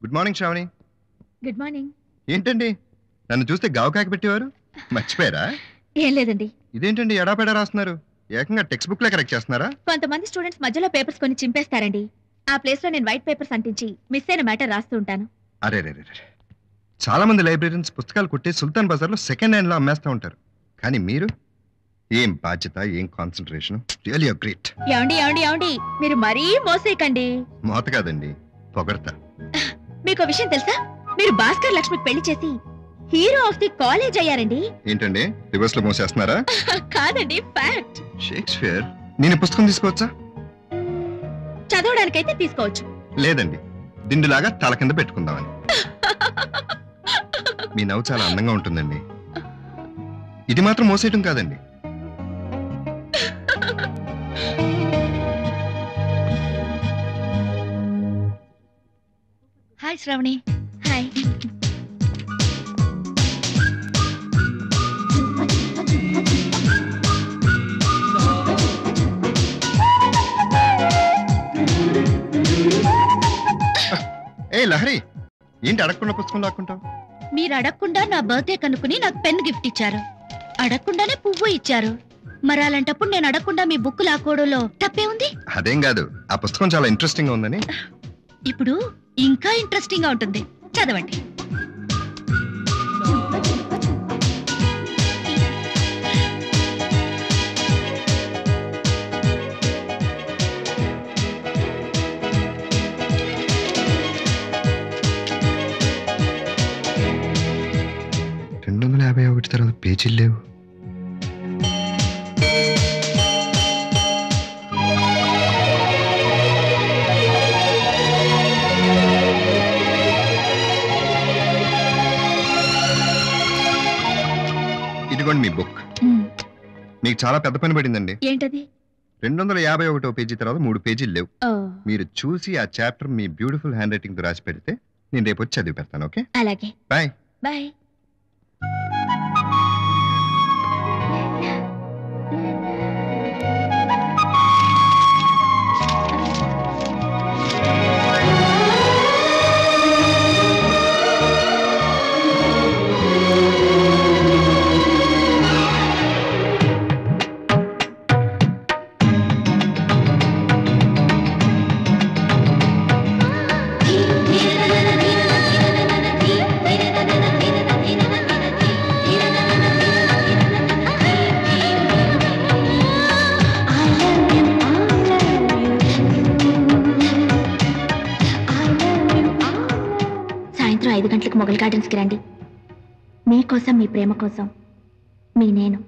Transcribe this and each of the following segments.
Good morning Shravani. Good morning. ఏంటండి నన్ను చూస్తే గావకాకి పెట్టేవారు, మర్చిపోయారా? ఏం లేదండి. ఇదేంటండి ఎడాపెడా రాస్తున్నారు? ఏకంగా టెక్స్ట్ బుక్ లో కరెక్ట్ చేస్తున్నారా? కొంతమంది స్టూడెంట్స్ మధ్యలో పేపర్స్ కొని చింపేస్తారండి. ఆ ప్లేస్ లో నేను వైట్ పేపర్స్ అంటించి మిస్ అయిన మ్యాటర్ రాస్తూ ఉంటాను. అరే రే రే, చాలా మంది లైబ్రరీన్స్ పుస్తకాలు కొట్టి సుల్తాన్ బజార్ లో సెకండ్ హ్యాండ్ లో అమ్మేస్తా ఉంటారు. కానీ మీరు ఏం బాధ్యత, ఏం కాన్సన్ట్రేషన్. Really great. ఏమండి ఏమండి ఏమండి, మీరు మరీ మోసేయకండి. మోత కాదండి, పొగడతా. మీకు విషయం తెలుసా? మీరు భాస్కర్ లక్ష్మికి పెళ్లి చేసి హీరో ఆఫ్ ది కాలేజ్ అయ్యారండి. ఏంటండి రివర్స్ లో మోసేస్తున్నారా? కాదండి, ఫ్యాక్ట్. షేక్స్పియర్. నేను పుస్తకం తీసుకోవచ్చా? చదవడానికైతే తీసుకోవచ్చు. లేదండి, దిండులాగా తల కింద పెట్టుకుందామని. మీ నవ్వు చాలా అందంగా ఉంటుందండి. ఇది మాత్రం మోసేయటం కాదండి. హాయ్ శ్రావణి. హాయ్. ఏ లహరి, ఏంటి అడగకుండా పుస్తకం లాక్కుంటావు? మీరు అడగకుండా నా బర్త్డే కనుక్కుని నాకు పెన్ గిఫ్ట్ ఇచ్చారు. అడగకుండానే పువ్వు ఇచ్చారు. మరి అలాంటప్పుడు నేను అడగకుండా మీ బుక్ లాక్కోవడంలో తప్పే ఉంది? అదేం కాదు, ఆ పుస్తకం చాలా ఇంట్రెస్టింగ్ గా ఉందని. ఇప్పుడు ఇంకా ఇంట్రెస్టింగ్ గా ఉంటుంది, చదవండి. తర్వాత పేజీలు లేవు. ఇదిగోండి మీ బుక్. మీకు చాలా పెద్ద పని పడిందండి. ఏంటది? 251 పేజీ తర్వాత 3 పేజీలు లేవు. మీరు చూసి ఆ చాప్టర్ మీ బ్యూటిఫుల్ హ్యాండ్ రైటింగ్ తో రాసి పెడితే నేను రేపు వచ్చి చదివి పెడతాను. ఓకే, అలాగే. Bye bye. సాయంత్రం 5 గంటలకు మొగల్ గార్డెన్స్ కి రండి. మీకోసం, మీ ప్రేమ కోసం, మీ నేను.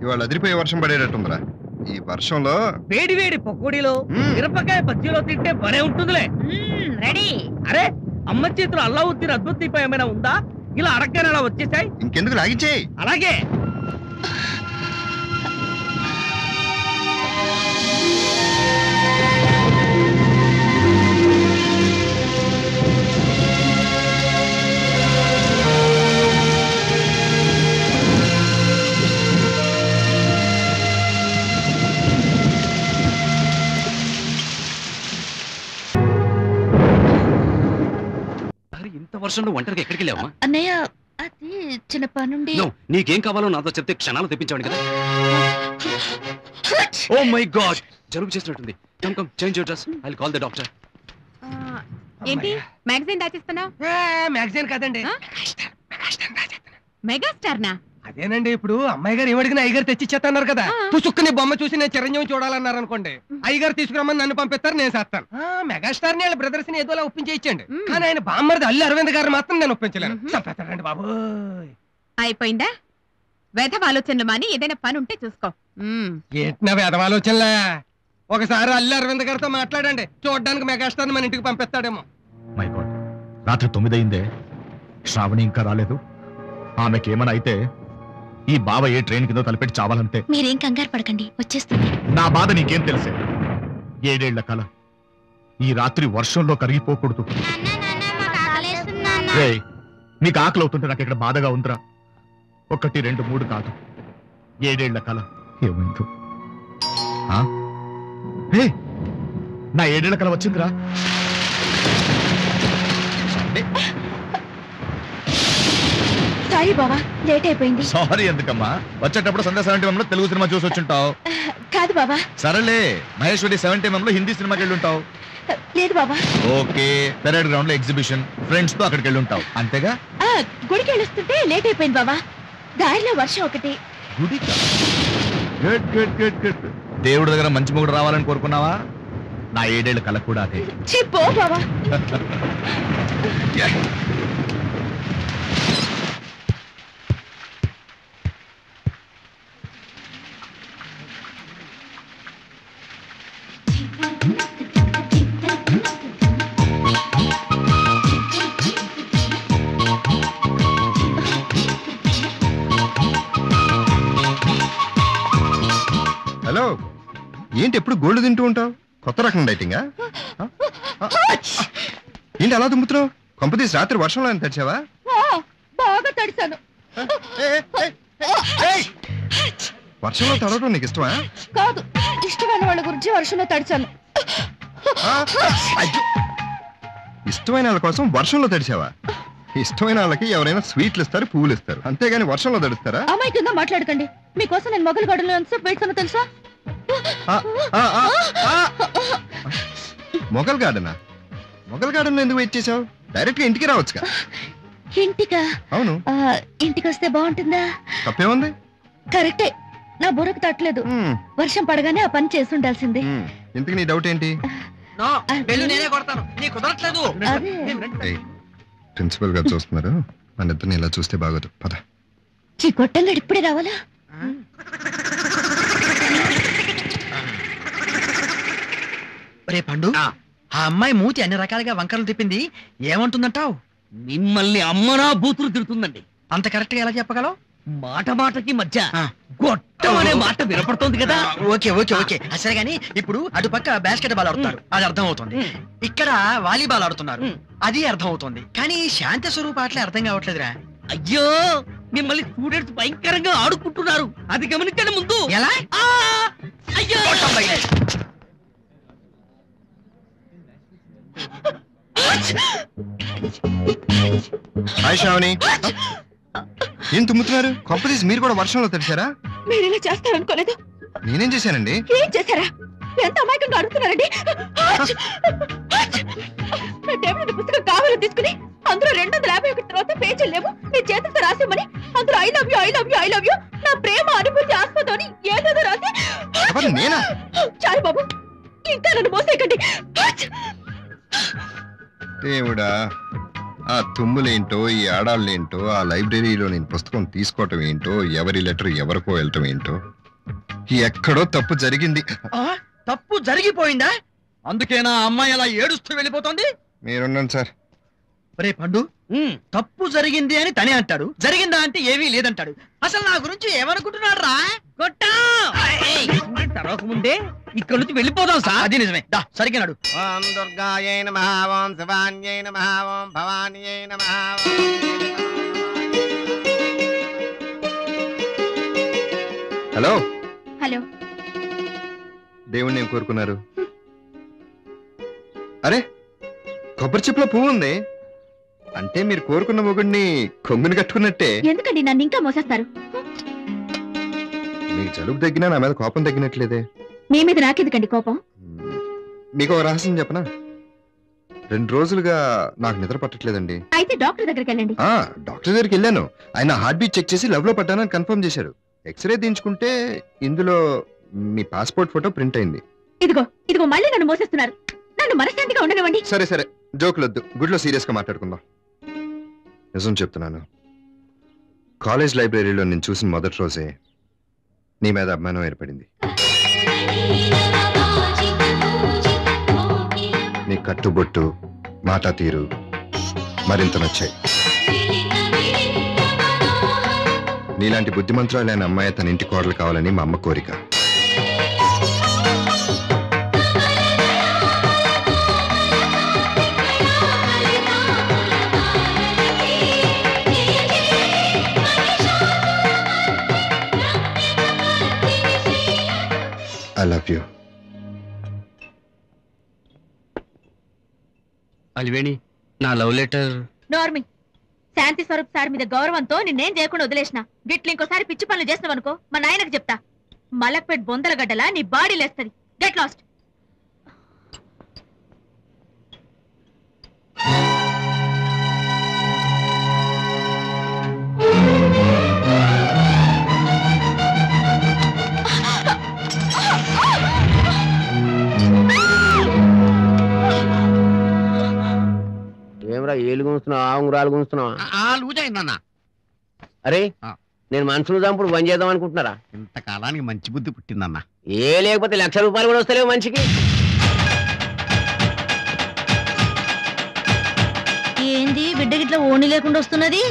ఇవాళ అదిరిపోయే వర్షం పడేటట్టుందిరా. ఈ వర్షంలో వేడి వేడి పకోడీలో మిరపకాయ బజ్జీలో తింటే భలే ఉంటుందిలే. రెడీ. అరే, అమ్మ చేతులు అల్లావుద్దీన్ అద్భుత దీపం ఏమైనా ఉందా? ఇలా అడగగానే అలా వచ్చేసాయి. ఇంకెందుకు లాగించేయి. అలాగే. ఇంత వర్షంలో ఒంటరిగా ఎక్కడికి వెళ్ళావా? అన్నయ్య, అది చిన్న పనుండి. నీకేం కావాలో నాతో చెప్తే క్షణాలు తెప్పించాడు కదా. ఓ మై గాడ్, జలుబు చేసినట్టుంది. Come come, change your dress, I will call the doctor. ఏంటి మ్యాగజైన్ దాచిస్తున్నావు? మ్యాగజైన్ కాదండి, మెగాస్టార్ నా? అదేనండి. ఇప్పుడు అమ్మాయి గారు ఏమడిగినా అయ్యగారు తెచ్చిచ్చేస్తున్నారు కదా. పుసుక్కుని బొమ్మ చూసి నేను చిరంజీవి చూడాలన్నారు అనుకోండి, అయ్యగారు తీసుకురమ్మని నన్ను పంపిస్తారు, నేను చేస్తాను. మెగాస్టార్ ని వాళ్ళ బ్రదర్స్ ని ఏదోలా ఒప్పించేయించండి. కానీ ఆయన బామ్మర్ది అల్లు అరవింద్ గారు మాత్రం నేను ఒప్పించలేను. చెప్పేస్తారండి బాబు. అయిపోయిందా? వేధవ ఆలోచనలు మాని ఏదైనా పని ఉంటే చూసుకో. ఏంటి వేదవ ఆలోచనలే? ఒకసారి అల్లు అరవింద్ గారితో మాట్లాడండి, చూడడానికి మెగాస్టార్ మన ఇంటికి పంపిస్తాడేమో. మై గాడ్, రాత్రి 9 అయిందే, శ్రావణి ఇంకా రాలేదు. ఆమెకేమైనా అయితే ఈ బావ ఏ ట్రైన్ కింద తలపెట్టి చావాలంతే. మీరేం కంగారు పడకండి, వచ్చేస్తుంది. నా బాధ నీకేం తెలిసే? 7 ఏళ్ల కల ఈ రాత్రి వర్షంలో కరిగిపోకూడదు. రేయ్, నీకు ఆకలి అవుతుంటే నాకు ఇక్కడ బాధగా ఉందిరా. 1, 2, 3 కాదు, 7 ఏళ్ల కల. ఏమైందో? నా 7 ఏళ్ల కల వచ్చిందిరా. సారీ బావా, లేట్ అయిపోయింది. సారీ ఎందుకమ్మా? వచ్చేటప్పుడు సంధ్య 70mm లో తెలుగు సినిమా చూసి వచ్చుంటావు. కాదు బావా. సరేలే, మహేశ్వరి 70mm లో హిందీ సినిమాకి వెళ్ళి ఉంటావు. లేదు బాబా. ఓకే, పెరేడ్ గ్రౌండ్ లో ఎగ్జిబిషన్, ఫ్రెండ్స్ తో అక్కడికి వెళ్ళి ఉంటావు, అంతేగా? గుడికి వెళ్ళొస్తుంటే లేట్ అయిపోయింది బాబా. దారిలో వర్షం ఒకటి. గుడికా? Good good good good. దేవుడి దగ్గర మంచి మొగుడు రావాలని కోరుకున్నావా? నా 7 ఏళ్ల కల కూడా అదే. చెప్పు బాబా. హలో, ఏంటి ఎప్పుడు గోల్డ్ తింటూ ఉంటావు? కొత్త రకం డైటింగా? ఏంటి అలా తుమ్ముతున్నావు? కొంపతీసి రాత్రి వర్షంలో అని తెచ్చావా? బాగా తడిసాను. వర్షంలో తడవడం నీకు ఇష్టమా? కాదు, ఇష్టమైన వాళ్ళ గురించి వర్షంలో తడిచాను. ఇష్టమైన వాళ్ళ కోసం వర్షంలో తడిచావా? ఇష్టమైన వాళ్ళకి ఎవరైనా స్వీట్లు ఇస్తారు, పువ్వులు ఇస్తారు, అంతేగాని వర్షంలో తడుస్తారా? అమాయకంగా మాట్లాడకండి. మీకోసం నేను మొగలు గడులో ఎంతసేపు వేసానో తెలుసా? మొగల్ గార్డెనా? మొగల్ గార్డెన్ లో ఎందుకు వెయిట్ చేసావు? డైరెక్ట్ గా ఇంటికి రావచ్చుగా. ఇంటికా? అవును. ఇంటికి వస్తే బాగుంటుందా? తప్పేముంది? కరెక్టే, నా బుర్రకు తట్టలేదు. వర్షం పడగానే ఆ పని చేసి ఉండాల్సింది. ఇంతకు నీ డౌట్ ఏంటి? ప్రిన్సిపల్ గారు చూస్తున్నారు, మన ఇద్దరిని ఇలా చూస్తే బాగోదు. పద. కొట్టంగా ఇప్పుడే రావాలా? రే పండు, ఆ అమ్మాయి మూతి అన్ని రకాలుగా వంకరలు తిప్పింది, ఏమంటుందంటావు? మిమ్మల్ని అమ్మనా బూతులు తిడుతుందండి. అంత కరెక్ట్ గా ఎలా చెప్పగలవు? మాట మాటకి మధ్య గొట్టం అనే మాట వినపడుతోంది కదా. ఓకే ఓకే ఓకే, సరే గానీ ఇప్పుడు అటుపక్క బాస్కెట్ బాల్ ఆడుతున్నారు, అది అర్థం అవుతుంది. ఇక్కడ వాలీబాల్ ఆడుతున్నారు, అది అర్థం అవుతుంది. కానీ శాంతి స్వరూప ఆటలే అర్థం కావట్లేదురా. అయ్యో, మిమ్మల్ని స్టూడెంట్స్ భయంకరంగా ఆడుకుంటున్నారు, అది గమనించండి ముందు. ఎలా? అయ్యో, హాయ్ శ్రావణి, ఏం తుమ్ముతున్నారు? కొంపదీసి మీరు కూడా వర్షంలో తడిచారా? మీరు ఇలా చేస్తారనుకోలేదు. నేనేం చేశానండి? ఏం చేశారా? ఎంత అమాయకంగా అడుగుతున్నారండి. నా టేబుల్ మీద పుస్తకం కావాలని తీసుకుని అందులో 251 తర్వాత పేజీలు లేవు, నీ చేతులతో రాసేమని అందులో I love you I love you I love you, నా ప్రేమ అనుభూతి ఆస్పదం ఏదేదో రాసి. నేనా? చాలు బాబు, ఇంకా నన్ను మోసేయకండి. దేవుడా, ఆ తుమ్ములేంటో, ఈ ఆడాళ్ళేంటో, ఆ లైబ్రరీలో నేను పుస్తకం తీసుకోవటం ఏంటో, ఎవరి లెటర్ ఎవరికో వెళ్ళటం ఏంటో, ఎక్కడో తప్పు జరిగింది. తప్పు జరిగిపోయిందా? అందుకేనా అమ్మాయి అలా ఏడుస్తూ వెళ్ళిపోతుంది? మీరున్నాను సార్. రే పండు, తప్పు జరిగింది అని తనే అంటాడు, జరిగిందా అంటే ఏమీ లేదంటాడు. అసలు నా గురించి ఏమనుకుంటున్నాడు రా? తర్వాత ముందే ఇక్కడ నుంచి వెళ్ళిపోదాం సార్. అది నిజమే, దా సరిగ్గా నాడు. ఓం దుర్గాయై నమః, ఓం శివాన్యై నమః, ఓం భవాన్యై నమః. హలో హలో, దేవుణ్ణి ఏం కోరుకున్నారు? అరే, కొబ్బరి చిప్పలో పువ్వు ఉంది. అంటే మీరు కోరుకున్న మొగుడిని కొంగుని కట్టుకున్నట్టే. ఎందుకండి నన్ను ఇంకా మోసేస్తారు? మీకు జలుబు తగ్గినా నా మీద కోపం తగ్గినట్లేదే. మీ మీద నాకెందుకండి కోపం? మీకు ఒక రహస్యం చెప్పనా? 2 రోజులుగా నాకు నిద్ర పట్టట్లేదండి. అయితే డాక్టర్ దగ్గరికి వెళ్ళండి. డాక్టర్ దగ్గరికి వెళ్ళాను. ఆయన హార్ట్ బీట్ చెక్ చేసి లవ్ లో పడ్డానని కన్ఫర్మ్ చేశారు. ఎక్స్రే తీయించుకుంటే ఇందులో మీ పాస్పోర్ట్ ఫోటో ప్రింట్ అయింది. ఇదిగో మళ్ళీ నన్ను మోసేస్తున్నారు. నన్ను మనశ్శాంతిగా ఉండనివ్వండి. సరే సరే, జోకులొద్దు, గుడ్లో సీరియస్ గా మాట్లాడుకుందాం. నిజం చెప్తున్నాను, కాలేజ్ లైబ్రరీలో నేను చూసిన మొదటి రోజే నీ మీద అభిమానం ఏర్పడింది. నీ కట్టుబొట్టు, మాట తీరు మరింత నచ్చాయి. నీలాంటి బుద్ధిమంతురాలైన అమ్మాయి తన ఇంటి కోడలు కావాలని మా అమ్మ కోరిక. I love you. అలివేణి, నా లవ్ లెటర్. నార్మి, శాంతి స్వరూప్ సార్ మీద గౌరవంతో నిన్నేం చేయకుండా వదిలేసిన. గిట్లు ఇంకోసారి పిచ్చి పనులు చేసినావనుకో మా నాయనకు చెప్తా. మలక్పేట్ బొందల గడ్డలా నీ బాడీ లేస్తుంది. Get lost. ఏమరా ఏళ్ళు గుంస్తున్నావా, ఉంగరాలు గుంస్తున్నావా? లూజైందన్నా. అరే, నేను మనుషులు చంపుడు బంద్ చేద్దాం అనుకుంటున్నారా? ఇంతకాలానికి మంచి బుద్ధి పుట్టిందన్నా. ఏ లేకపోతే ₹1,00,000 కూడా వస్తలేవు మనిషికి. ఏంది బిడ్డ గిట్ల ఓణి లేకుండా వస్తున్నది?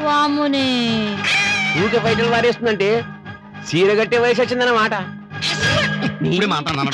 వామునే ఊకే బయటలు వారేస్తుందంటే చీర కట్టే వయసు వచ్చిందన్నమాట. ఇప్పుడే మాట్లాడుతున్నాను.